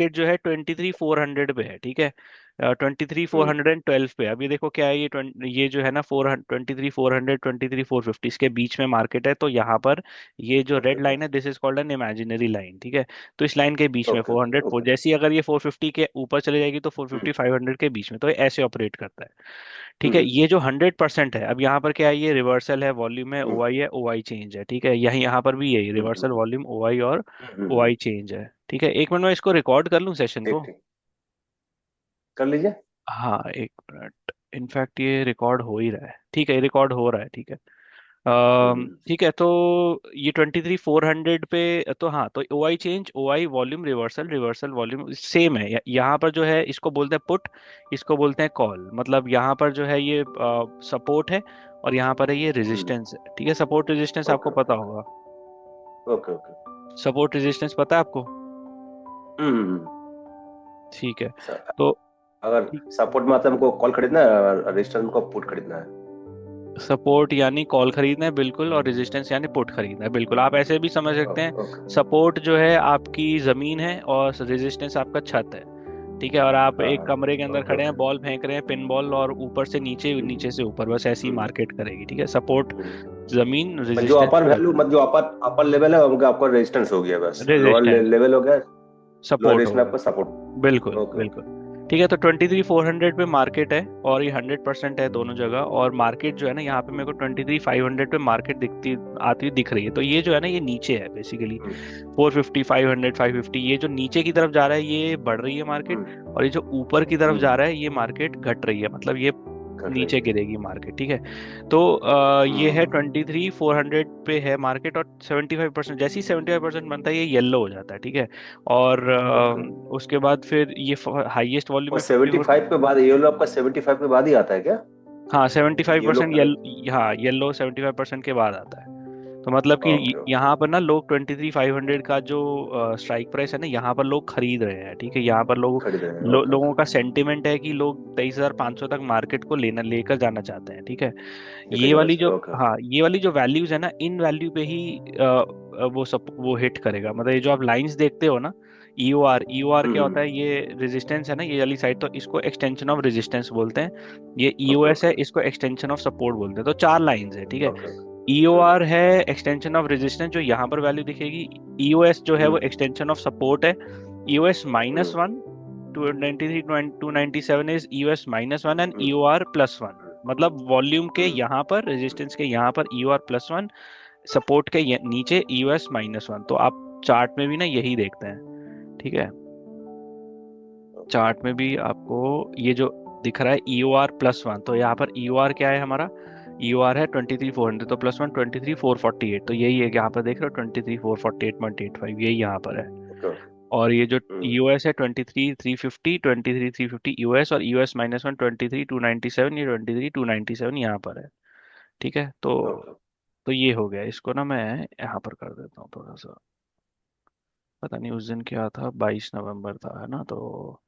Market जो है 23,400 पे है, ठीक है, 23,412 पे। अभी देखो क्या है, ये जो है ना 23,400 23,450 इसके बीच में मार्केट है। तो यहाँ पर ये जो ओके रेड ओके लाइन है, this is called an imaginary line, ठीक है। तो इस लाइन के बीच में ओके 400, ओके। जैसे ही अगर ये 450 के ऊपर चले जाएगी तो 450 500 के बीच में, तो ये ऐसे ऑपरेट करता है, ठीक है। हम्म ये जो 100% है, अब यहाँ पर क्या है, ये रिवर्सल है, वॉल्यूम है, हम्म ओ आई है, ओ आई चेंज है, ठीक है। यहाँ पर भी यही हम्म रिवर्सल, वॉल्यूम, ओ आई और ओ हम्म। आई चेंज है, ठीक है। एक मिनट में इसको रिकॉर्ड कर लूँ सेशन ठीक को। ठीक, कर लीजिए। हाँ एक मिनट, इनफैक्ट ये रिकॉर्ड हो ही रहा है, ठीक है, रिकॉर्ड हो रहा है, ठीक है। हम्म। ठीक है, तो ये 23,400 पे, तो हाँ, तो O I change, O I volume, reversal, reversal volume same है। यहाँ पर जो है इसको बोलते हैं पुट, इसको बोलते हैं कॉल। मतलब यहाँ पर जो है ये सपोर्ट है और यहाँ पर है ये हम्म, रेजिस्टेंस है, ठीक है। सपोर्ट रेजिस्टेंस आपको ओके पता ओके होगा, ओके ओके। सपोर्ट रेजिस्टेंस पता है आपको, हम्म। ठीक है। सर, तो अगर सपोर्ट में मतलब हमको कॉल खरीदना है और रजिस्टर को पुट खरीदना है। सपोर्ट यानी कॉल खरीदना है बिल्कुल, और रेजिस्टेंस यानी पुट खरीदना है बिल्कुल। आप ऐसे भी समझ सकते हैं, ओके। सपोर्ट जो है आपकी जमीन है और रेजिस्टेंस आपका छत है, ठीक है। और आप हाँ एक हाँ। कमरे के अंदर ओके खड़े हैं, ओके। बॉल फेंक रहे हैं, पिन बॉल, और ऊपर से नीचे, हम्म नीचे से ऊपर, बस ऐसी ही हम्म मार्केट करेगी, ठीक है। सपोर्ट हम्म। जमीन, जो रेजिस्टेंस अपर छत, वैल्यू मतलब जो अपर अपर लेवल है उनका आपका रेजिस्टेंस हो गया, बस लोअर रेजिस्टेंस, लेवल हो गया। लोअर सपोर्ट हो रेजिस्टेंस गया, आपका सपोर्ट। बिल्कुल ओके बिल्कुल, ठीक है। तो 23,400 पे मार्केट है और ये 100% है दोनों जगह। और मार्केट जो है ना, यहाँ पे मेरे को 23,500 पे मार्केट दिखती आती हुई दिख रही है। तो ये जो है ना, ये नीचे है बेसिकली, ओके। 450 500 550, ये जो नीचे की तरफ जा रहा है ये बढ़ रही है मार्केट, हम्म और ये जो ऊपर की तरफ जा हम्म। रहा है ये मार्केट घट रही है, मतलब ये कर रही नीचे है। गिरेगी मार्केट, ठीक है। तो ये है हम्म। 23,400 पे है मार्केट, और 75%, जैसे ही 75% बनता है ये येलो हो जाता है, ठीक है। और ओके। उसके बाद फिर ये हाईएस्ट वॉल्यूम और में 54, 75 के बाद ये लोग आपका 75 के बाद ही आता है क्या? हाँ 75% ये लोग। येलो, हाँ येलो 75% के बाद आता है। तो मतलब कि ओके ओके। यहाँ पर ना लोग 23,500 का जो स्ट्राइक प्राइस है ना, यहाँ पर लोग खरीद रहे हैं, ठीक है। यहाँ पर खरीद रहे हैं, ओके लोगों का ओके। सेंटिमेंट है कि लोग 23,500 तक मार्केट को लेकर जाना चाहते हैं, ठीक है। लेकर ये जाना वाली जो, चाहिए, ओके ओके। हाँ ये वाली जो वैल्यूज है ना, इन वैल्यू पे ही वो हिट करेगा। मतलब ये जो आप लाइंस देखते हो ना, ई ओ आर क्या होता है, हम्म। ये रेजिस्टेंस है ना, ये वाली साइड, तो इसको एक्सटेंशन ऑफ रेजिस्टेंस बोलते हैं। ये ई ओ ओके एस है, ओके इसको एक्सटेंशन ऑफ सपोर्ट बोलते हैं। तो चार लाइंस है, ठीक है। Okay okay. E O R है एक्सटेंशन ऑफ रेजिस्टेंस, जो यहाँ पर वैल्यू दिखेगी। ई ओ एस जो है वो हम्म एक्सटेंशन ऑफ सपोर्ट है। E O S minus hmm one, 293 297 is E O S minus one, and E hmm O R plus one. मतलब वॉल्यूम के हम्म यहाँ पर, रेजिस्टेंस के यहाँ पर E O R plus one, support के नीचे E O S minus one. तो आप चार्ट में भी ना यही देखते हैं, ठीक है। चार्ट में भी आपको ये जो दिख रहा है E O R plus one, तो यहाँ पर ई ओ आर क्या है हमारा, ई ओ आर है 23,400, तो प्लस वन 23,448, तो यही है, यहाँ पर देख रहे हो 23,448.85, यही यहाँ पर है। Okay okay. और ये जो हम्म यूएस है 23,350, 23,350 यूएस, और यूएस माइनस वन 23,297, ये 23,297 यहाँ पर है, ठीक है। ओके। तो ये हो गया, इसको ना मैं यहाँ पर कर देता हूँ थोड़ा सा। पता नहीं उस दिन क्या था, 22 नवंबर था, है ना, तो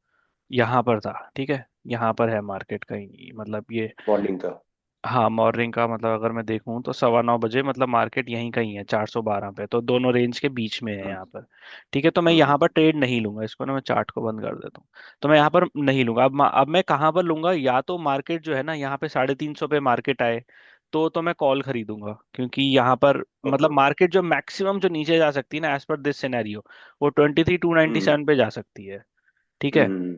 यहाँ पर था, ठीक है। यहाँ पर है मार्केट कहीं, मतलब ये, मॉर्निंग का। हाँ मॉर्निंग का, मतलब अगर मैं देखूं तो 9:15 बजे, मतलब मार्केट यहीं कहीं है 412 पे, तो दोनों रेंज के बीच में है हम्म यहाँ पर, ठीक है। तो मैं हम्म यहाँ पर ट्रेड नहीं लूंगा, इसको ना मैं चार्ट को बंद कर देता हूँ। तो मैं यहाँ पर नहीं लूंगा। अब मैं कहाँ पर लूंगा, या तो मार्केट जो है ना यहाँ पे 350 पे मार्केट आए, तो मैं कॉल खरीदूंगा, क्योंकि यहाँ पर ओके मतलब ओके। मार्केट जो मैक्सिमम जो नीचे जा सकती है ना, एज पर दिस सिनेरियो, वो 23,297 पे जा सकती है, ठीक है। हम्म।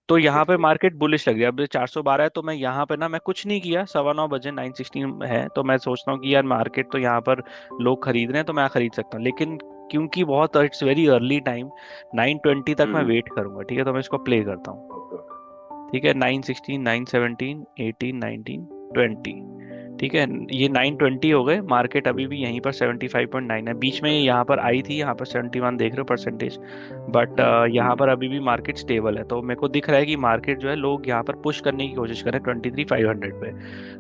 तो यहाँ ठीक पे ठीक। मार्केट बुलिश लग रही है, अब 412 है, तो मैं यहाँ पे ना, मैं कुछ नहीं किया, 9:15 बजे 916 है, तो मैं सोचता हूँ कि यार मार्केट तो यहाँ पर लोग खरीद रहे हैं, तो मैं खरीद सकता हूँ। लेकिन क्योंकि बहुत इट्स वेरी अर्ली टाइम, 920 तक मैं हम्म। वेट करूंगा, ठीक है। तो मैं इसको प्ले करता हूँ, ओके ओके। ठीक है। 916, 917, 18, 19, 20, ठीक है। ये 920 हो गए, मार्केट अभी भी यहीं पर 75.9 है। बीच में ये यहाँ पर आई थी, यहाँ पर 71 देख रहे हो परसेंटेज, बट यहाँ पर हम्म अभी भी मार्केट स्टेबल है। तो मेरे को दिख रहा है कि मार्केट जो है, लोग यहाँ पर पुश करने की कोशिश करें 23,500 पे।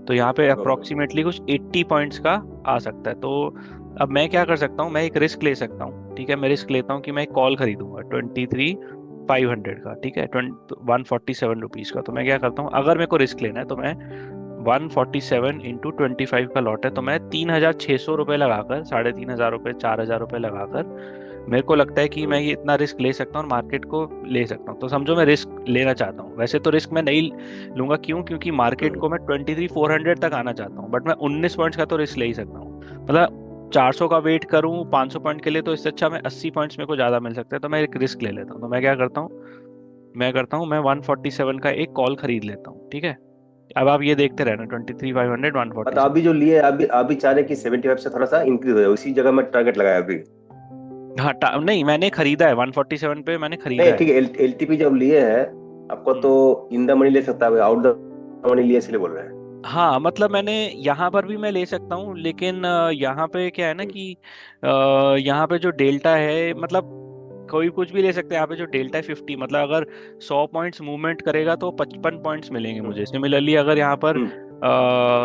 तो यहाँ पे ओके। अप्रोक्सीमेटली कुछ 80 पॉइंट्स का आ सकता है। तो अब मैं क्या कर सकता हूँ, मैं एक रिस्क ले सकता हूँ, ठीक है। मैं रिस्क लेता हूँ कि मैं एक कॉल खरीदूंगा 23,500 का, ठीक है, 147 रुपीज का। तो मैं क्या करता हूँ, अगर मेरे को रिस्क लेना है, तो मैं 147 × 25 का लॉट है, तो मैं 3,600 रुपये लगाकर, 3,500 रुपये, 4,000 रुपये लगाकर मेरे को लगता है कि मैं हम्म। ये इतना रिस्क ले सकता हूँ और मार्केट को ले सकता हूँ, तो समझो मैं रिस्क लेना चाहता हूँ। वैसे तो रिस्क मैं नहीं लूंगा, क्यों? क्योंकि मार्केट हम्म। को मैं 23,400 तक आना चाहता हूँ, बट मैं 19 पॉइंट्स का तो रिस्क ले ही सकता हूँ। मतलब 400 का वेट करूँ 500 पॉइंट के लिए, तो इससे अच्छा मैं 80 पॉइंट्स मेरे को ज्यादा मिल सकते हैं, तो मैं एक रिस्क ले लेता हूँ। तो मैं क्या करता हूँ, मैं 147 का एक कॉल खरीद लेता हूँ, ठीक है। अब आप ये देखते रहना, 23,500, मतलब 147। अभी जो लिए अभी चाह रहे हैं कि 75 से थोड़ा सा इंक्रीज हो जाए, उसी जगह में टारगेट लगाया अभी। हाँ, नहीं, मैंने खरीदा है 147 पे, मैंने खरीदा नहीं है। ठीक है, एलटीपी जब लिए हैं आपको तो हम्म। इन द मनी ले सकता है, आउट द मनी लिए इसलिए बोल रहे हैं। हाँ, मतलब मैंने यहाँ पर भी मैं ले सकता हूँ, लेकिन यहाँ पे क्या है ना हम्म। कि यहाँ पे जो डेल्टा है, मतलब कोई कुछ भी ले सकते हैं। यहाँ पे जो डेल्टा है 50, मतलब अगर 100 पॉइंट्स मूवमेंट करेगा तो 55 पॉइंट्स मिलेंगे हम्म। मुझे। सिमिलरली अगर यहाँ पर हम्म।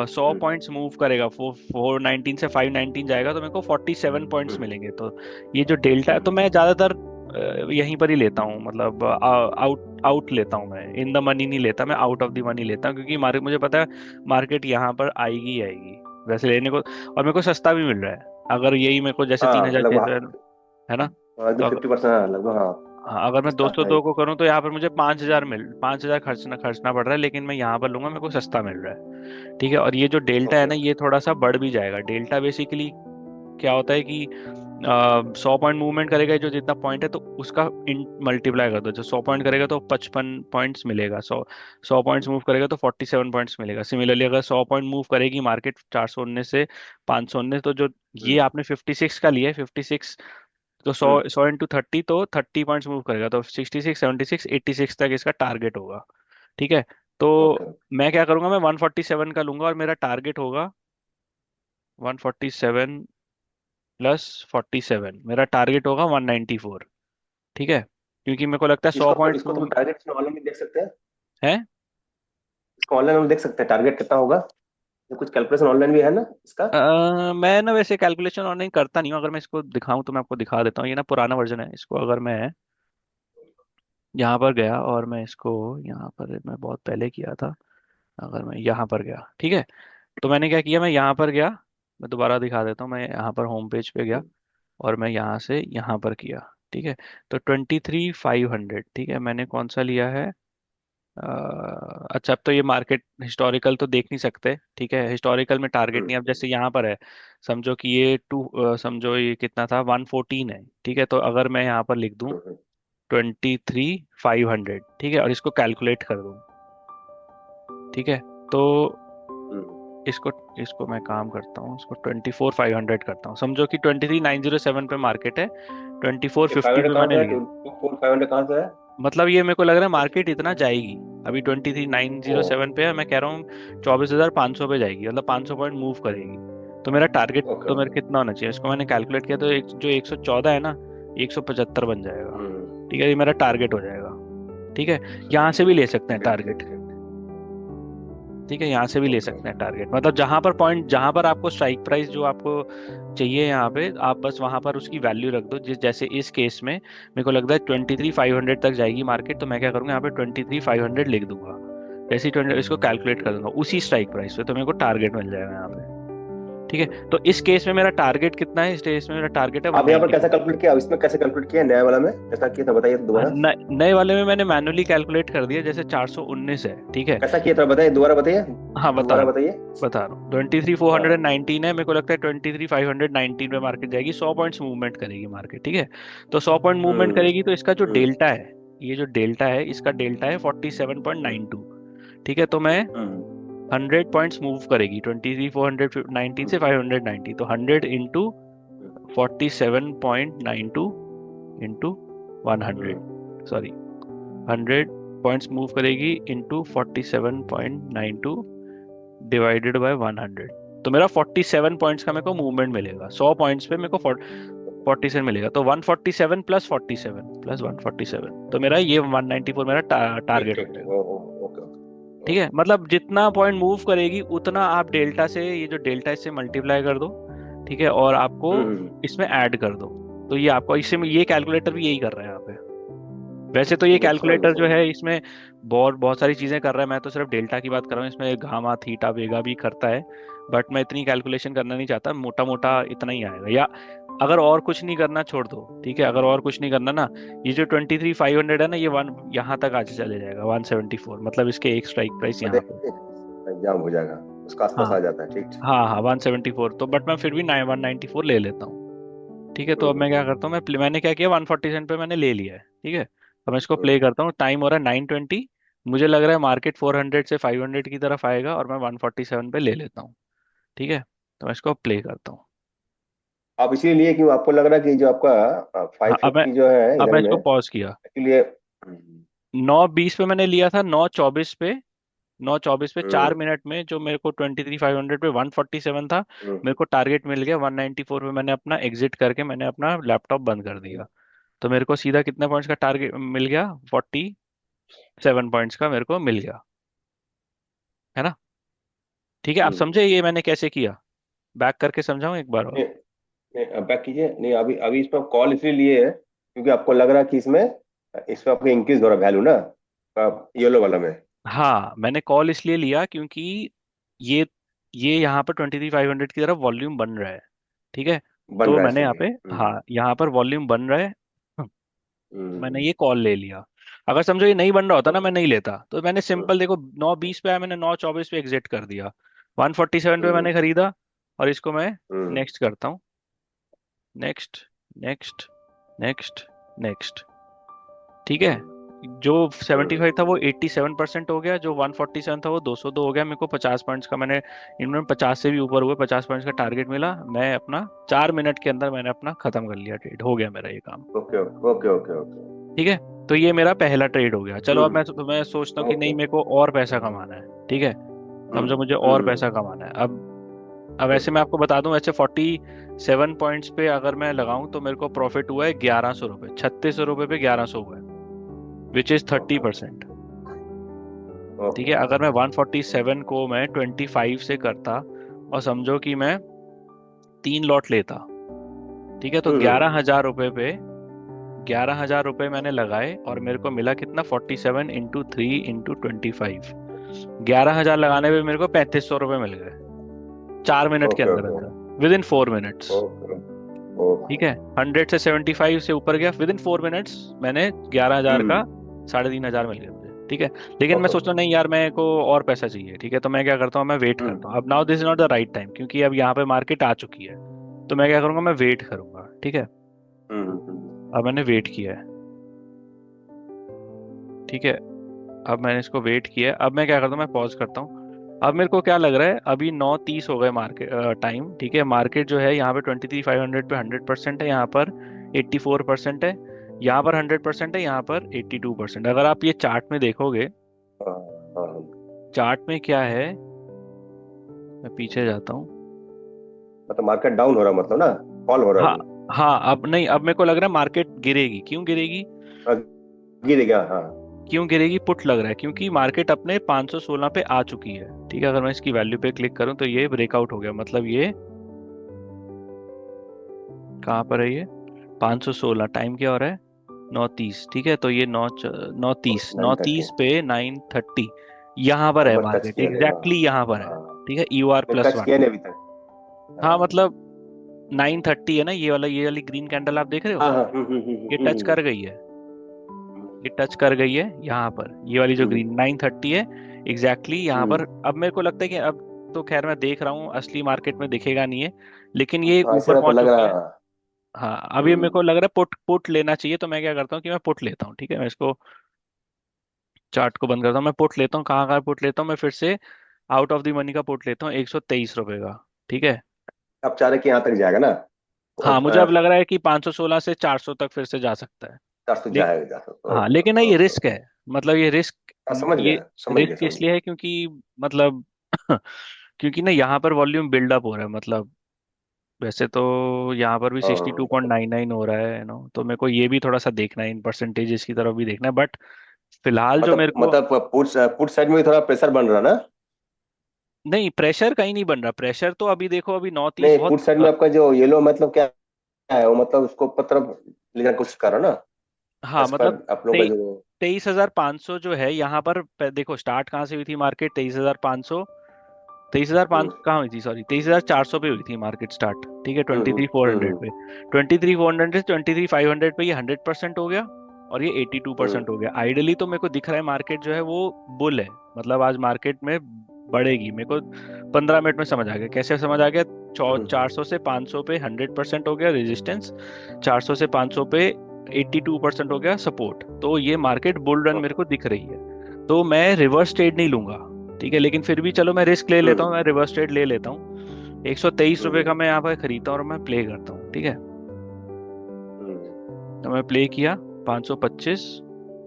100 हम्म। पॉइंट्स मूव करेगा, 419 से 519 जाएगा, तो मेरे को 47 पॉइंट्स हम्म। मिलेंगे। तो ये जो डेल्टा है, तो हम्म। मैं ज़्यादातर यहीं पर ही लेता हूँ, मतलब आउट आउट लेता हूँ। मैं इन द मनी नहीं लेता, मैं आउट ऑफ द मनी लेता हूँ, क्योंकि मार्केट, मुझे पता है मार्केट यहाँ पर आएगी ही आएगी वैसे लेने को, और मेरे को सस्ता भी मिल रहा है। अगर यही मेरे को जैसे तीन हाँ हजार छह सौ लगभग, है ना, एकदम तो 50%, हाँ लगभग, हाँ। हाँ, अगर मैं दो सस्ता सौ है। दो को करूँ तो यहाँ पर मुझे 5,000 खर्चना पड़ रहा है, लेकिन मैं यहाँ पर लूंगा, मेरे को सस्ता मिल रहा है, ठीक है। और ये जो डेल्टा है ओके ना, ओके। ये थोड़ा सा बढ़ भी जाएगा। डेल्टा बेसिकली क्या होता है कि 100 पॉइंट मूवमेंट करेगा, जो जितना पॉइंट है तो उसका इन मल्टीप्लाई कर दो। जो 100 पॉइंट करेगा तो 55 पॉइंट्स मिलेगा, 100 पॉइंट्स मूव करेगा तो 47 पॉइंट्स मिलेगा। सिमिलरली अगर 100 पॉइंट मूव करेगी मार्केट 419 से 519, तो जो ये हम्म। आपने 56 का लिया है, 56, तो सौ हम्म। 100 into 30 तो 30 पॉइंट्स मूव करेगा, तो 66, 76, 86 तक इसका टारगेट होगा, ठीक है। तो ओके। मैं क्या करूंगा, मैं 147 का लूंगा और मेरा टारगेट होगा 147 प्लस 47, मेरा टारगेट होगा 194, ठीक है। क्योंकि मेरे को लगता है सौ पॉइंट्स इसको तो मूव टारगेट ऑनलाइन भी देख सकते हैं। है। इसको ऑनलाइन हम देख सकते हैं टारगेट कितना होगा। ये कुछ कैलकुलेशन ऑनलाइन भी है ना इसका। मैं ना वैसे कैलकुलेशन ऑनलाइन करता नहीं हूँ। अगर मैं इसको दिखाऊं तो मैं आपको दिखा देता हूँ। ये ना पुराना वर्जन है, इसको अगर मैं यहाँ पर गया और मैं इसको, यहाँ पर मैं बहुत पहले किया था, अगर मैं यहाँ पर गया, ठीक है। तो मैंने क्या किया, मैं यहाँ पर गया, मैं दोबारा दिखा देता हूँ। मैं यहाँ पर होम पेज पे गया हम्म। और मैं यहाँ से यहाँ पर किया, ठीक है। तो 23,500, ठीक है, मैंने कौन सा लिया है? अच्छा, अब तो ये मार्केट हिस्टोरिकल तो देख नहीं सकते, ठीक है। हिस्टोरिकल में टारगेट नहीं, अब हम्म। जैसे यहाँ पर है, समझो कि ये समझो ये कितना था, 114 है, ठीक है। तो अगर मैं यहाँ पर लिख दूँ हम्म। 23,500, ठीक है, और इसको कैलकुलेट कर दूँ, ठीक है। तो हम्म। इसको इसको मैं काम करता हूँ, इसको 24,500 करता हूँ। समझो कि 23,907 पे मार्केट है, ट्वेंटी फोर ये फिफ्टी 500 पे कहाँ मैंने से है, लिया। 4 500 कहाँ से है। मतलब ये मेरे को लग रहा है मार्केट इतना जाएगी। अभी 23,907 पे है, मैं कह रहा हूँ 24,500 पे जाएगी, मतलब 500 पॉइंट मूव करेगी। तो मेरा टारगेट ओके तो मेरा ओके। कितना होना चाहिए, इसको मैंने कैलकुलेट किया, तो जो 114 है ना, 175 बन जाएगा, हम्म। ठीक है। ये मेरा टारगेट हो जाएगा, ठीक है। यहाँ से भी ले सकते हैं ग्रेट टारगेट, ग्रेट ग्रेट। ठीक है, यहाँ से भी ले ओके सकते हैं ओके। टारगेट। मतलब जहां पर पॉइंट, जहां पर आपको स्ट्राइक प्राइस जो आपको चाहिए, यहाँ पे आप बस वहां पर उसकी वैल्यू रख दो। जैसे इस केस में मेरे को लगता है 23,500 तक जाएगी मार्केट, तो मैं क्या करूंगा, यहाँ पे 23,500 लिख दूंगा। जैसे ही 20 इसको कैलकुलेट कर दूंगा उसी स्ट्राइक प्राइस पे, तो मेरे को टारगेट मिल जाएगा यहाँ पे, ठीक है। तो इस केस में मेरा टारगेट कितना है? इस केस में मेरा टारगेट है आप यहाँ पर कैसे 194। कैलकुलेट किया, इसमें कैसे कैलकुलेट किया, नया वाला में कैसा किया था बताइए तो दोबारा। नए वाले में मैंने मैनुअली कैलकुलेट कर दिया, जैसे 419 है, ठीक है। कैसा किया था बताइए, दोबारा बताइए, हाँ, दोबारा बताइए। बता रहा हूँ। 23,419 हाँ। है, मेरे को लगता है 23,519 पे मार्केट जाएगी, 100 पॉइंट्स मूवमेंट करेगी मार्केट, ठीक है। तो 100 पॉइंट मूवमेंट हम्म। करेगी, तो इसका जो हम्म। डेल्टा है, ये जो डेल्टा है, इसका डेल्टा है 47.92, ठीक है। तो मैं हम्म। 100 पॉइंट्स मूव करेगी 23,419 से हम्म। 590, तो 100 इंटू 47.92 इंटू 100, हम्म। सॉरी, 100 पॉइंट्स मूव करेगी इंटू 47.92 डिवाइडेड बाय 100, तो मेरा 47 पॉइंट्स का मेरे को मूवमेंट मिलेगा। 100 पॉइंट्स पे मेरे को 47 मिलेगा, तो 147 प्लस 47 प्लस 147, तो मेरा ये 194 मेरा ठीक टारगेट हो ठीक ठीक, जाएगा, ओके ओके ठीक है। ओके। मतलब जितना पॉइंट मूव करेगी उतना आप डेल्टा से, ये जो डेल्टा इससे मल्टीप्लाई कर दो, ठीक है, और आपको हम्म। इसमें ऐड कर दो। तो ये आपको इससे, ये कैलकुलेटर भी यही कर रहा है यहाँ पे। वैसे तो ये समझ गया कैलकुलेटर जो समझ है गया। इसमें बहुत बहुत सारी चीजें कर रहा है, मैं तो सिर्फ डेल्टा की बात कर रहा हूँ। इसमें गामा थीटा वेगा भी करता है, बट मैं इतनी कैलकुलेशन करना नहीं चाहता, मोटा मोटा इतना ही आएगा। या अगर और कुछ नहीं करना छोड़ दो, ठीक है, अगर और कुछ नहीं करना ना, ये जो 23,500 है ना, ये वन यहाँ तक आज चले जाएगा 174, मतलब इसके एक स्ट्राइक प्राइस मतलब यहाँ पे। एग्जाम हो जाएगा, उसका आसपास हाँ आ जाता है, ठीक ठीक। हाँ हाँ 174, तो बट मैं फिर भी 194 ले लेता हूँ। ठीक है, तो अब मैं क्या हम्म करता हूँ, मैंने क्या किया, 147 पे मैंने ले लिया है, ठीक है। अब मैं इसको प्ले हम्म। करता हूँ, टाइम हो रहा है 9:20। मुझे लग रहा है मार्केट 400 से 500 की तरफ आएगा और मैं 147 पे ले लेता हूँ। ठीक है, तो मैं इसको प्ले करता हूँ। आप इसीलिए लिए क्यों, आपको लग रहा है कि जो आपका फाइव हाँ, फिफ्टी जो है अब इधर मैं में, इसको पॉज किया। इसलिए 9:20 पे मैंने लिया था, 9:24 पे, 9:24 पे चार हम्म मिनट में जो मेरे को 23,500 पे 147 था, हम्म मेरे को टारगेट मिल गया 194 पे। मैंने अपना एग्जिट करके मैंने अपना लैपटॉप बंद कर हम्म दिया। तो मेरे को सीधा कितने पॉइंट्स का टारगेट मिल गया, 47 पॉइंट्स का मेरे को मिल गया, है ना। ठीक है, आप हम्म। समझे ये मैंने कैसे किया, बैक करके समझाऊं एक बार और। नहीं नहीं, अब बैक कीजिए, नहीं अभी अभी इसमें कॉल इसलिए लिए है क्योंकि आपको लग रहा है कि इसमें इसमें आपका इंक्रीज हो रहा है वैल्यू ना, येलो वाला में। हाँ, मैंने कॉल इसलिए लिया क्योंकि ये ये यहाँ पर 23,500 की तरफ वॉल्यूम बन रहा है, ठीक है। बन तो रहा है मैंने यहाँ इसलिए। पे, हाँ यहाँ पर वॉल्यूम बन रहा है, तो मैंने हम्म। ये कॉल ले लिया। अगर समझो ये नहीं बन रहा होता ना, ओके। मैं नहीं लेता, तो मैंने हम्म सिंपल देखो 9:20 पे आया, मैंने 9:24 पे एग्जिट कर दिया, 147 पे मैंने हम्म खरीदा, और इसको मैं हम्म नेक्स्ट करता हूँ, नेक्स्ट, नेक्स्ट, नेक्स्ट, नेक्स्ट। ठीक है, हम्म जो 75 था हम्म। वो 87% हो गया, जो 147 था वो 202 हो गया। मेरे को 50 पॉइंट्स का मैंने, इनमें 50 से भी ऊपर हुए, 50 पॉइंट्स का टारगेट मिला। मैं अपना 4 मिनट के अंदर मैंने अपना खत्म कर लिया, ट्रेड हो गया मेरा ये काम। Okay okay okay okay okay. ठीक है, तो ये मेरा पहला ट्रेड हो गया। चलो अब हम्म। मैं सोचता हूँ कि नहीं, ओके। मेरे को और पैसा कमाना है, ठीक है। समझो, मुझे और पैसा हम्म कमाना है अब ऐसे हम्म। मैं आपको बता दूं, वैसे 47 पॉइंट्स पे अगर मैं लगाऊं तो मेरे को प्रॉफिट हुआ है 1100 रुपये, 3600 रुपये पे 1100 हुआ है, which is thirty okay percent ठीक ओके। है, अगर मैं 147 को मैं 25 से करता, और समझो कि मैं 3 लॉट लेता, ठीक है, तो हम्म। 11,000 रुपये पे, 11,000 रुपये मैंने लगाए और मेरे को मिला कितना, 47 × 3 × 25, 11,000 लगाने पे मेरे को 3500 रुपये मिल गए, 4 मिनट के ओके अंदर ओके अंदर, with in 4 minutes. Okay okay. ठीक है, 100 से 75 से ऊपर गया, विद इन 4 मिनट्स मैंने 11,000 का हम्म। 3,500 मिल गया मुझे। ठीक है, लेकिन मैं ओके सोचता हूँ नहीं यार, मेरे को और पैसा चाहिए, ठीक है, तो मैं क्या करता हूँ, मैं वेट करता हूँ। हम्म अब now this is not the right time, क्योंकि अब यहाँ पे मार्केट आ चुकी है, तो मैं क्या करूंगा, मैं वेट करूंगा, ठीक है। अब मैंने वेट किया है, ठीक है, अब मैंने इसको वेट किया है। अब मैं क्या करता हूँ, मैं पॉज करता हूँ। अब मेरे को क्या लग रहा है, अभी 9:30 हो गए मार्केट टाइम, ठीक है, मार्केट जो है यहाँ पे 23,500 पे 100% है, यहाँ पर 84% है, यहाँ पर 100% है, यहाँ पर 82%। अगर आप ये चार्ट में देखोगे, हाँ हाँ। चार्ट में क्या है, मैं पीछे जाता हूँ। मतलब मार्केट डाउन हो रहा है मतलब ना, फॉल हो रहा है हाँ अभी। हाँ, अब नहीं, अब मेरे को लग रहा है मार्केट गिरेगी। क्यों गिरेगी, हाँ, गिरेगा हाँ। क्यों गिरेगी, पुट लग रहा है, क्योंकि मार्केट अपने 516 पे आ चुकी है, ठीक है। अगर मैं इसकी वैल्यू पे क्लिक करूं तो ये ब्रेकआउट हो गया, मतलब ये कहाँ पर है, ये 516, टाइम क्या हो रहा है, 9:30, ठीक है, तो ये 9:30, 9:30। 9:30 पे 9:30, यहाँ पर है ऊपर टच मार्केट, किया नहीं, हाँ एग्जैक्टली यहाँ पर है। हाँ। ठीक है, यू आर नहीं, प्लस टच वन किया नहीं अभी तक। हाँ, हाँ मतलब 9:30 है ना, ये वाली ग्रीन कैंडल आप देख रहे हो, हाँ हाँ। ये टच कर गई है, ये टच कर गई है यहाँ पर, ये वाली जो हम्म, ग्रीन 9:30 है, एग्जैक्टली यहाँ पर। हम्म, अब मेरे को लगता है कि अब तो खैर मैं देख रहा हूँ, असली मार्केट में दिखेगा नहीं है, लेकिन ये हाँ, ऐसे ऊपर में तो पहुंच लग चुकी रहा है। है। हाँ, अब ये मेरे हम्म। को लग रहा है पुट पुट लेना चाहिए, तो मैं क्या करता हूँ कि मैं पुट लेता हूँ, ठीक है, मैं इसको चार्ट को बंद करता हूँ, मैं पुट लेता हूँ, कहाँ कहाँ पुट लेता हूँ, मैं फिर से आउट ऑफ द मनी का पुट लेता हूँ, 123 रुपये का, ठीक है। अब चाह रहे कि यहाँ तक जाएगा ना, तो हाँ, अब मुझे अब लग रहा है कि 516 से 400 तक फिर से जा सकता है। 400 ले जाएगा, 400। हाँ, ओके लेकिन ना ओके ये ओके रिस्क ओके। है, मतलब ये रिस्क, हाँ समझ ये गया समझ गया रिस्क समझ इसलिए गया। है क्योंकि मतलब क्योंकि ना यहाँ पर वॉल्यूम बिल्डअप हो रहा है, मतलब वैसे तो यहाँ पर भी सिक्सटी टू हाँ पॉइंट नाइन नाइन हो रहा है नो, तो मेरे को ये भी थोड़ा सा देखना है, इन परसेंटेजेस की तरफ भी देखना है, बट फिलहाल जो मतलब मेरे को, मतलब पुट पुट साइड में भी थोड़ा प्रेशर बन रहा ना। नहीं प्रेशर कहीं नहीं बन रहा, प्रेशर तो अभी देखो, अभी 9:30 नहीं, बहुत पुट साइड में आपका जो येलो मतलब क्या है, वो मतलब उसको ऊपर तरफ ले जाने की कोशिश कर रहा है ना, हाँ, एज मतलब पर आप लोगों का जो। 23,500 जो है यहाँ पर, देखो स्टार्ट कहाँ से हुई थी मार्केट, 23,500, 23,500 हम्म कहाँ हुई थी, सॉरी 23,400 पे हुई थी मार्केट स्टार्ट, ठीक है, हम्म 23,400 पे। 23,400 से 23,500 पे ये 100% हो गया, और ये 82% हो हम्म गया। आइडली तो मेरे को दिख रहा है मार्केट जो है वो बुल है, मतलब आज मार्केट में बढ़ेगी। मेरे को 15 मिनट में समझ आ गया। कैसे समझ आ गया? हम्म 400 से 500 पे 100% हो गया रेजिस्टेंस, 400 से 500 पे 82% हो गया सपोर्ट। तो ये मार्केट बुल रन मेरे ओके को दिख रही है। तो मैं रिवर्स ट्रेड नहीं लूंगा, ठीक है, लेकिन फिर भी चलो मैं रिस्क ले लेता हूँ, हम्म मैं रिवर्स ट्रेड ले लेता हूँ। 123 रुपए हम्म का मैं यहाँ पर खरीदता हूँ और मैं प्ले करता हूँ, ठीक है। हम्म तो मैं प्ले किया 525,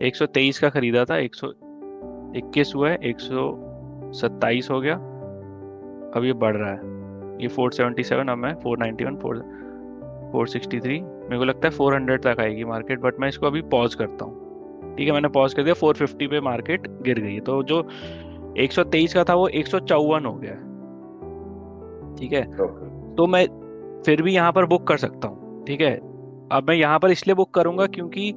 123 का खरीदा था, 121 हुआ है, 127 हो गया। अब ये बढ़ रहा है, ये 477, अब मैं 491, 463, मेरे को लगता है 400 तक आएगी मार्केट, बट मैं इसको अभी पॉज करता हूँ, ठीक है। मैंने पॉज कर दिया, 450 पे मार्केट गिर गई है, तो जो 123 का था वो 154 हो गया, ठीक है। ओके तो मैं फिर भी यहाँ पर बुक कर सकता हूँ, ठीक है। अब मैं यहाँ पर इसलिए बुक करूंगा क्योंकि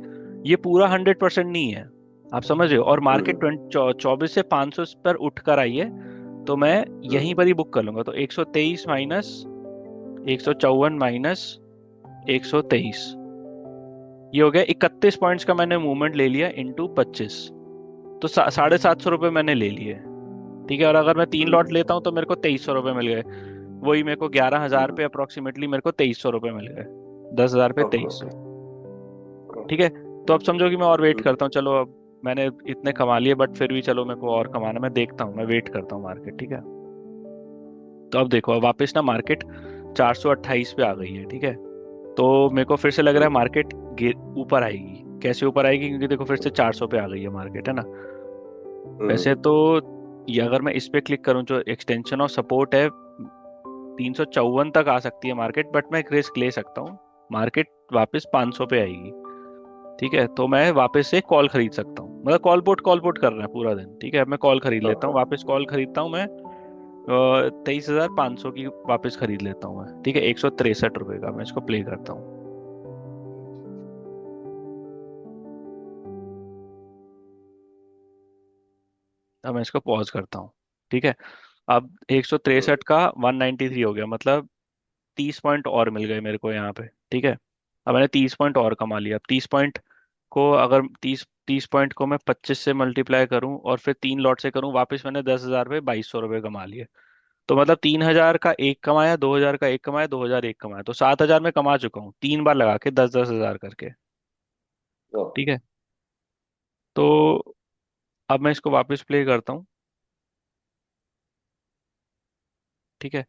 ये पूरा 100% नहीं है, आप समझ रहे हो, और मार्केट हम्म 24 से 500 पर उठ कर आई है, तो मैं यहीं हम्म पर ही बुक कर लूंगा। तो 123 माइनस 154 माइनस 123, ये हो गया 31 पॉइंट्स का मैंने मूवमेंट ले लिया इंटू 25, तो 750 रुपये मैंने ले लिए, ठीक है। और अगर मैं 3 लॉट हम्म लेता हूँ तो मेरे को 2300 रुपये मिल गए, वही मेरे को 11,000 पे हम्म अप्रोक्सीमेटली मेरे को 2300 रुपये मिल गए, 10,000 पे ओके 2300, ओके ठीक है। तो अब समझो कि मैं और वेट हम्म करता हूँ, चलो अब मैंने इतने कमा लिए, बट फिर भी चलो मेरे को और कमाना, मैं देखता हूँ, मैं वेट करता हूँ मार्केट, ठीक है। तो अब देखो, अब वापस ना मार्केट 428 पे आ गई है, ठीक है। तो मेरे को फिर से लग रहा है हम्म मार्केट ऊपर आएगी। कैसे ऊपर आएगी? क्योंकि देखो फिर से 400 पे आ गई है मार्केट, है ना। वैसे तो ये अगर मैं इस पे क्लिक करूं, जो एक्सटेंशन ऑफ सपोर्ट है, 354 तक आ सकती है मार्केट, बट मैं एक रिस्क ले सकता हूँ, मार्केट वापस 500 पे आएगी, ठीक है। तो मैं वापस से कॉल खरीद सकता हूँ, मतलब कॉल पुट कर रहा है पूरा दिन, ठीक है। अब मैं कॉल खरीद लेता ओके हूँ, वापस कॉल खरीदता हूँ मैं 23,500 की वापस खरीद लेता हूँ मैं, ठीक है, 163 रुपए का मैं इसको प्ले करता हूँ। अब मैं इसको पॉज करता हूँ, ठीक है। अब 163 का 193 हो गया, मतलब 30 पॉइंट और मिल गए मेरे को यहाँ पे, ठीक है। अब मैंने 30 पॉइंट और कमा लिया। अब 30 पॉइंट को अगर 30 पॉइंट को मैं 25 से मल्टीप्लाई करूं और फिर 3 लॉट से करूं, वापस मैंने 10,000 पे 2,200 रुपये कमा लिए। तो मतलब 3,000 का एक कमाया, 2,000 का एक कमाया, 2,000 एक कमाया, तो 7,000 में कमा चुका हूँ 3 बार लगा के, 10-10 हज़ार करके, ओके ठीक है। तो अब मैं इसको वापस प्ले करता हूँ, ठीक है।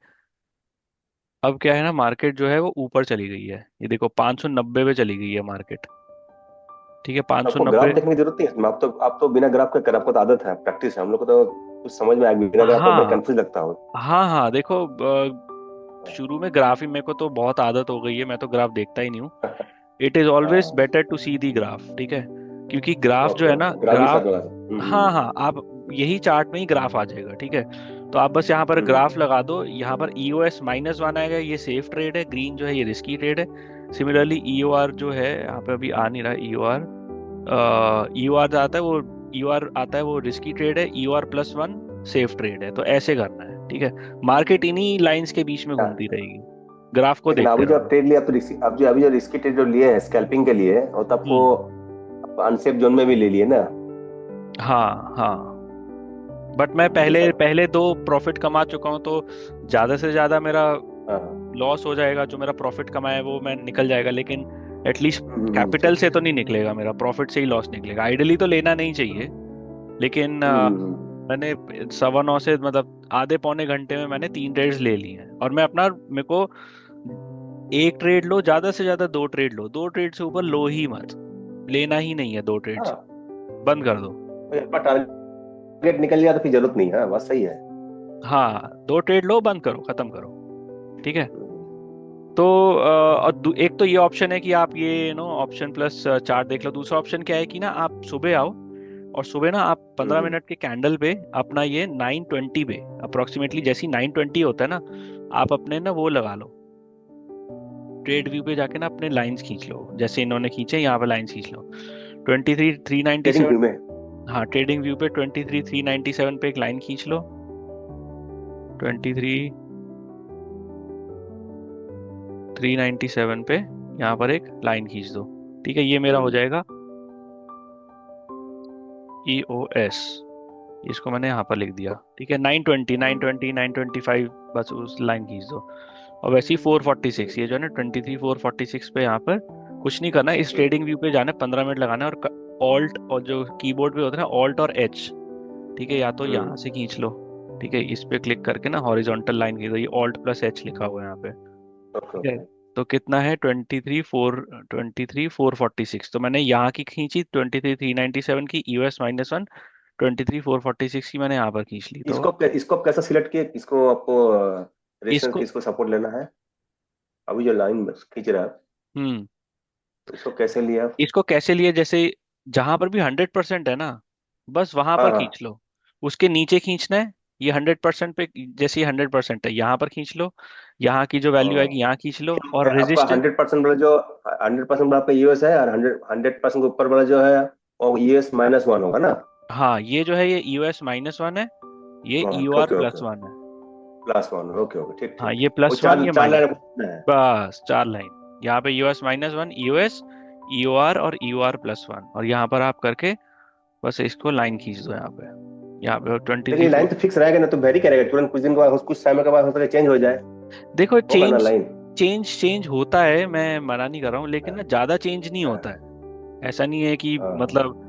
अब क्या है ना, मार्केट जो है वो ऊपर चली गई है, ये देखो 590 पे चली गई है मार्केट, ठीक है, आपको 590। ग्राफ देखने की जरूरत नहीं है इसमें, आप तो बिना ग्राफ के कर, आपको तो आदत है, प्रैक्टिस है, हम लोग को तो कुछ समझ में आया, बिना ग्राफ का मैं हाँ कंफ्यूज लगता हूँ। हाँ हाँ, देखो शुरू में ग्राफ ही, मेरे को तो बहुत आदत हो गई है, मैं तो ग्राफ देखता ही नहीं हूँ। इट इज ऑलवेज हाँ better to see the graph, ठीक है। क्योंकि ग्राफ जो ओके है ना, ओके, ग्राफ भी साथ ग्राफ, में हाँ हाँ, आप यही चार्ट में ही ग्राफ आ जाएगा, ठीक है। तो आप बस यहाँ पर हम्म ग्राफ लगा दो, यहाँ पर EOS-1 आएगा, ये सेफ ट्रेड है, ग्रीन जो है ये रिस्की ट्रेड है। सिमिलरली EOR जो है यहाँ पे अभी आ नहीं रहा, EOR आता है वो, EOR आता है वो रिस्की ट्रेड है, EOR+1 सेफ ट्रेड है। तो ऐसे करना है, ठीक है। मार्केट इन्हीं लाइंस के बीच में घूमती रहेगी, ग्राफ को लेकिन देखते अभी जो आप रहो। ट्रेड लिया, आप तो अब जो अभी जो रिस्की ट्रेड जो लिए हैं स्कैल्पिंग के लिए, वो तो आपको हम्म, अनसेफ जोन में भी ले लिए ना। हाँ हाँ, बट मैं मेरे पहले साथ। पहले दो प्रॉफिट कमा चुका हूँ, तो ज्यादा से ज्यादा मेरा हाँ हाँ लॉस हो जाएगा, जो मेरा प्रॉफिट कमाया है वो मैं निकल जाएगा, लेकिन एटलीस्ट कैपिटल ठीक से ठीक। तो नहीं निकलेगा, मेरा प्रॉफिट से ही लॉस निकलेगा। आइडली तो लेना नहीं चाहिए, लेकिन मैंने 9:15 से, मतलब आधे पौने घंटे में मैंने 3 ट्रेड्स ले लिए हैं, और मैं अपना, मेरे को एक ट्रेड लो, ज्यादा से ज्यादा 2 ट्रेड लो, 2 ट्रेड से ऊपर लो ही मत, लेना ही नहीं है 2 ट्रेड से, हाँ, बंद कर दो। टारगेट निकल गया तो फिर जरूरत नहीं है, बस सही है। हाँ, 2 ट्रेड लो, बंद करो, खत्म करो, ठीक है। तो और एक तो ये ऑप्शन है कि आप ये ऑप्शन प्लस चार्ट देख लो। दूसरा ऑप्शन क्या है कि ना, आप सुबह आओ, और सुबह ना आप 15 मिनट के कैंडल पे अपना ये 9:20 पे अप्रोक्सीमेटली, जैसी 9:20 होता है ना, आप अपने ना वो लगा लो, ट्रेड व्यू पे जाके ना अपने लाइंस खींच लो, जैसे इन्होंने खींचे, यहाँ पे लाइंस खींच लो 23,397। ट्रेडिंग व्यू में। हाँ, ट्रेडिंग व्यू पे 23,397 पे एक लाइन खींच लो, 23,397 पे यहाँ पर एक लाइन खींच दो। ठीक है, ये मेरा हो हम्म, जाएगा EOS। इसको मैंने यहाँ पर लिख दिया। ठीक है, 920 हम्म, 920 925, बस उस लाइन खींच दो। और वैसे ही 446, ये जो है ना 23,446 पे यहाँ पर कुछ नहीं करना है, इस हम्म, ट्रेडिंग व्यू पे जाना है, 15 मिनट लगाना है, और ऑल्ट और जो कीबोर्ड पे होता है ना, ऑल्ट और एच। ठीक है, या तो यहाँ हम्म, से खींच लो। ठीक है, इस पे क्लिक करके ना हॉरिजॉन्टल लाइन खींच दो, ये ऑल्ट प्लस एच लिखा हुआ है यहाँ पे। ओके ठीक है, ओके। तो कितना है 23,446। तो मैंने यहाँ की खींची 23,397 की, EOS-1। 23,446 की मैंने यहाँ पर खींच ली। तो इसको आप कैसा सिलेक्ट किए, इसको आपको रेजिस्टेंस इसको किसको सपोर्ट लेना है? अभी जो लाइन खींच रहा है, हम्म तो इसको कैसे लिया आप? इसको कैसे लिए, जैसे जहां पर भी 100% है ना, बस वहां हाँ पर हाँ। खींच लो। उसके नीचे खींचना है, ये 100% पे, जैसे ये 100% है यहाँ पर खींच लो, यहाँ की जो वैल्यू आएगी यहाँ खींच लो, और आपका रेजिस्टेंस। 100% वाला जो 100% वाला आपका यूएस है, और 100% के ऊपर वाला जो है वो यूएस-1 होगा ना? हाँ, ये जो है ये EOS-1 है, ये EOR okay plus okay. One है। +1, ओके ओके, ठीक हाँ, ठीक ये ठीक, वो +1, चार ये चार लाइन -1। है। बस 4 लाइन। यहाँ पे EOS-1, EOS, EOR और EOR+1, और यहाँ पर आप करके बस इसको लाइन खींच दो यहाँ पे। यहाँ पे ट्वेंटी लेकिन थ्री ये लाइन फोर तो फिक्स रहेगा ना, तो वेरी करेगा तुरंत, कुछ दिन के बाद, कुछ समय के बाद हो सकता है चेंज हो जाए। देखो, होगा ना चेंज लाइन? चेंज चेंज होता है, मैं मना नहीं कर रहा हूँ, लेकिन ना हाँ ज्यादा चेंज नहीं हाँ होता है। ऐसा नहीं है कि हाँ। मतलब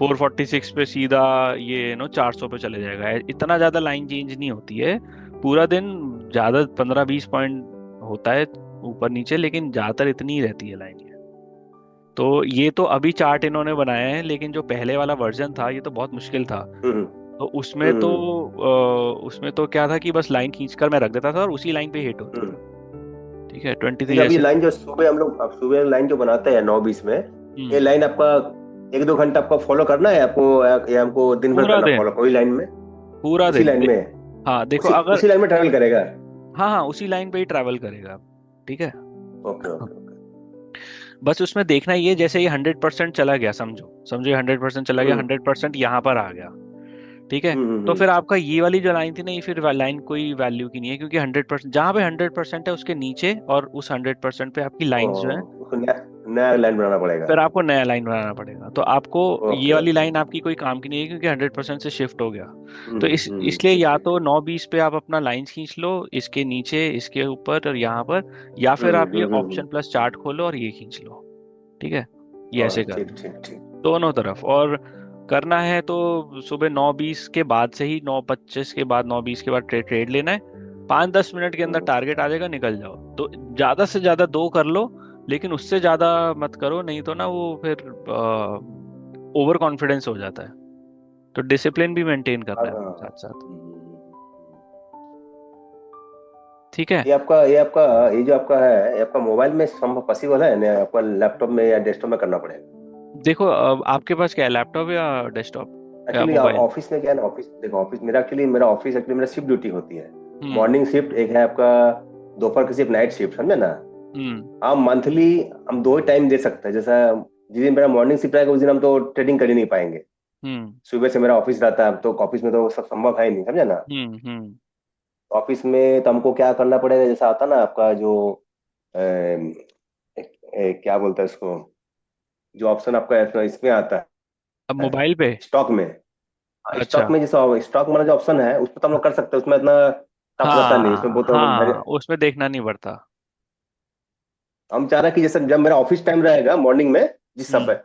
446 पे सीधा ये 400 पे चले जाएगा, इतना ज्यादा लाइन चेंज नहीं होती है पूरा दिन। ज्यादा 15-20 पॉइंट होता है ऊपर नीचे, लेकिन ज्यादातर इतनी ही रहती है लाइन। तो ये तो अभी चार्ट इन्होंने बनाया है, लेकिन जो पहले वाला वर्जन था ये तो बहुत मुश्किल था। हम्म तो हम्म उसमें तो क्या था कि बस लाइन खींचकर मैं रख देता था और उसी लाइन पे हिट होती हम्म। थी। ठीक है, ट्वेंटी थ्री लेकिन अभी जैसे। लाइन जो सुबह हम लोग, अब सुबह लाइन जो बनाते हैं 9:20 में, ये हम्म लाइन आपका 1-2 घंटा आपको फॉलो करना है आपको, या हमको दिन भर पूरा करना दिन, फॉलो कोई लाइन में? पूरा उसी दिन लाइन में? हाँ, देखो उसी अगर, उसी लाइन में ट्रैवल करेगा? हाँ हाँ, उसी लाइन पे ही ट्रैवल करेगा। ठीक है। Okay okay okay. बस उसमें देखना ये, जैसे ये 100% चला गया, समझो समझो ये 100% चला गया, हम्म 100% यहाँ पर आ गया। ठीक है, हम्म हम्म तो हम्म। फिर आपका ये वाली जो लाइन थी ना, ये फिर लाइन कोई वैल्यू की नहीं है, क्योंकि 100%, जहाँ पे 100% है उसके नीचे और उस 100% पे आपकी लाइंस जो है, उसको नया नया लाइन बनाना पड़ेगा? फिर आपको नया लाइन बनाना पड़ेगा। तो आपको ये ओके वाली ओके। लाइन आपकी कोई काम की नहीं है, क्योंकि 100% से शिफ्ट हो गया। तो इसलिए ठीक या ठीक तो ठीक। 9:20 पे आप अपना लाइन खींच लो, इसके नीचे, इसके ऊपर और यहाँ पर, या फिर आप ये हम्म। ऑप्शन प्लस चार्ट खोलो और ये खींच लो। ठीक है, ये ऐसे ठीक करना ठीक ठीक। दोनों तरफ। और करना है तो सुबह 9:20 के बाद से ही, 9:25 के बाद, 9:20 के बाद ट्रेड लेना है। 5-10 मिनट के अंदर हम्म। टारगेट आ जाएगा, निकल जाओ। तो ज्यादा से ज्यादा 2 कर लो, लेकिन उससे ज्यादा मत करो, नहीं तो ना वो फिर ओवर कॉन्फिडेंस हो जाता है। तो डिसिप्लिन भी मेंटेन करना है हाँ। साथ साथ। हम्म। ठीक है। ये जो आपका है, ये आपका मोबाइल में संभव पॉसिबल है ना, आपका लैपटॉप में या डेस्कटॉप में करना पड़ेगा? देखो, आपके पास क्या है, लैपटॉप या डेस्कटॉप या एक्चुअली मोबाइल? ऑफिस में क्या है ना, ऑफिस देखो, ऑफिस मेरा एक्चुअली, मेरा ऑफिस एक्चुअली मेरा शिफ्ट ड्यूटी होती है। हम्म मॉर्निंग शिफ्ट एक है आपका, दोपहर की शिफ्ट नाइट शिफ्ट, समझे ना? हम्म हम मंथली हम दो ही टाइम दे सकते हैं, जैसा जिस दिन मेरा मॉर्निंग शिफ्ट रहेगा उस दिन हम तो ट्रेडिंग कर ही नहीं पाएंगे। हम्म सुबह से मेरा ऑफिस रहता है, तो ऑफिस में तो सब संभव है ही नहीं, समझे ना? हम्म। ऑफिस में तो हमको क्या करना पड़ेगा, जैसा आता ना आपका जो क्या बोलते हैं इसको, जो ऑप्शन आपका इसमें आता अब है मोबाइल पे? स्टॉक में। अच्छा। स्टॉक में जैसा स्टॉक वाला जो ऑप्शन है, उस पर तो हम लोग कर सकते हैं, उसमें इतना टफ रहता नहीं, उसमें हाँ बहुत हाँ, उसमें देखना नहीं पड़ता। हम चाह रहे हैं कि जैसे जब मेरा ऑफिस टाइम रहेगा मॉर्निंग में, जिस हम्म समय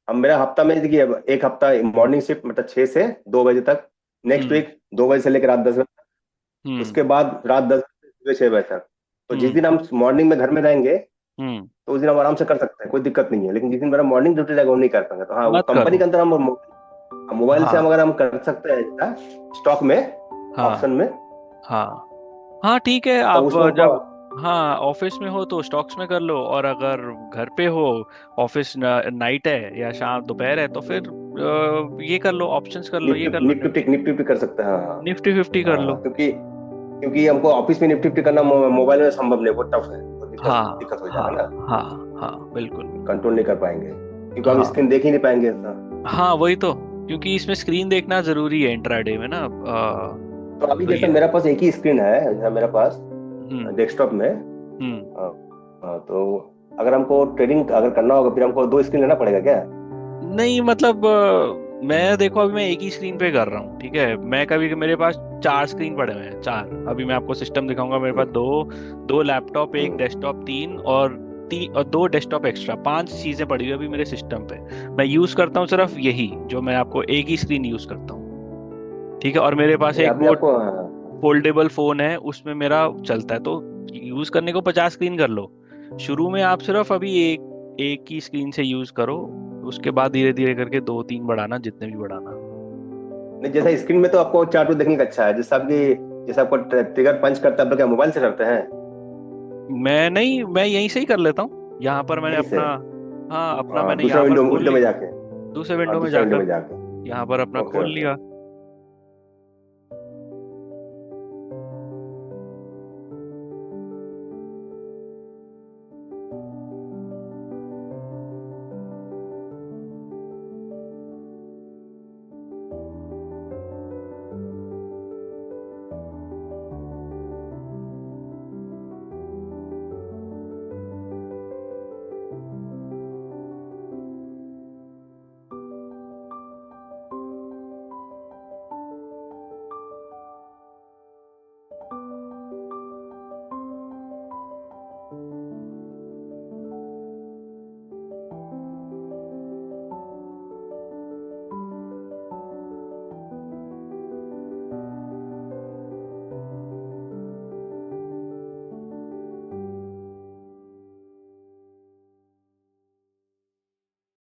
हम, मेरा हफ्ता में देखिए, एक हफ्ता मॉर्निंग शिफ्ट मतलब 6 से 2 बजे तक, नेक्स्ट हम्म वीक 2 बजे से लेकर रात 10 बजे, हम्म उसके बाद रात 10 बजे से सुबह 6 बजे तक। तो जिस हम्म दिन हम मॉर्निंग में घर में रहेंगे, हम्म तो उस दिन हम आराम से कर सकते हैं, कोई दिक्कत नहीं है। लेकिन जिस दिन मेरा मॉर्निंग ड्यूटी रहेगा वो नहीं कर पाएंगे। तो हाँ, वो मत कंपनी करो। के अंदर हम मोबाइल से हम, हाँ अगर हम कर सकते हैं स्टॉक में, ऑप्शन हाँ में, हाँ हाँ, ठीक है। तो आप उसमें हमको। जब, हाँ, ऑफिस में हो तो स्टॉक्स में कर लो, और अगर घर पे हो, ऑफिस नाइट है या शाम दोपहर है, तो फिर ये कर लो, ऑप्शंस कर लो, ये निफ्टी कर लो, निफ्टी निफ्टी कर सकते हैं, हाँ। निफ्टी 50 कर हाँ लो। हाँ, क्योंकि हमको ऑफिस में निफ्टी करना मोबाइल में संभव नहीं, वो टफ है, वो दिक्कत हाँ दिक्कत हो हाँ जाएगा ना, हाँ हाँ, बिल्कुल बिल्कुल। कंट्रोल नहीं कर पाएंगे, क्योंकि हम हाँ स्क्रीन देख ही नहीं पाएंगे इतना। हाँ, वही तो, क्योंकि इसमें स्क्रीन देखना जरूरी है इंट्राडे में ना। तो अभी तो जैसा ये मेरा पास एक ही स्क्रीन है, जैसा मेरा पास हम्म डेस्कटॉप में। हम्म तो अगर हमको ट्रेडिंग अगर करना होगा, फिर हमको दो स्क्रीन लेना पड़ेगा क्या? नहीं मतलब मैं देखो अभी मैं एक ही स्क्रीन पे कर रहा हूँ, ठीक है। मैं कभी मेरे पास चार स्क्रीन पड़े हुए हैं, चार। अभी मैं आपको सिस्टम दिखाऊंगा, मेरे पास हम्म। दो, दो लैपटॉप, एक हम्म। डेस्कटॉप, तीन और दो डेस्कटॉप एक्स्ट्रा, पांच चीजें पड़ी हुई है अभी मेरे सिस्टम पे। मैं यूज करता हूँ सिर्फ यही, जो मैं आपको एक ही स्क्रीन यूज करता हूँ, ठीक है। और मेरे पास नहीं एक अभी वो आपको फोल्डेबल फोन है, उसमें मेरा चलता है। तो यूज करने को 50 स्क्रीन कर लो। शुरू में आप सिर्फ अभी एक एक ही स्क्रीन से यूज करो, उसके बाद धीरे धीरे करके दो तीन बढ़ाना, जितने भी बढ़ाना। नहीं, जैसा स्क्रीन में तो आपको चार्ट देखने का अच्छा है, जैसा आपकी, जैसा आपको ट्रिगर पंच करता है, आप लोग क्या मोबाइल से करते हैं? मैं नहीं, मैं यहीं से ही कर लेता हूँ, यहाँ पर मैंने यहीं से? अपना, हाँ अपना मैंने दूसरा यहाँ पर विंडो खोल विंडो में लिया, जाके? दूसरे विंडो में दूसरा विंडो जाकर में जाके। यहाँ पर अपना ओके खोल ओके। लिया।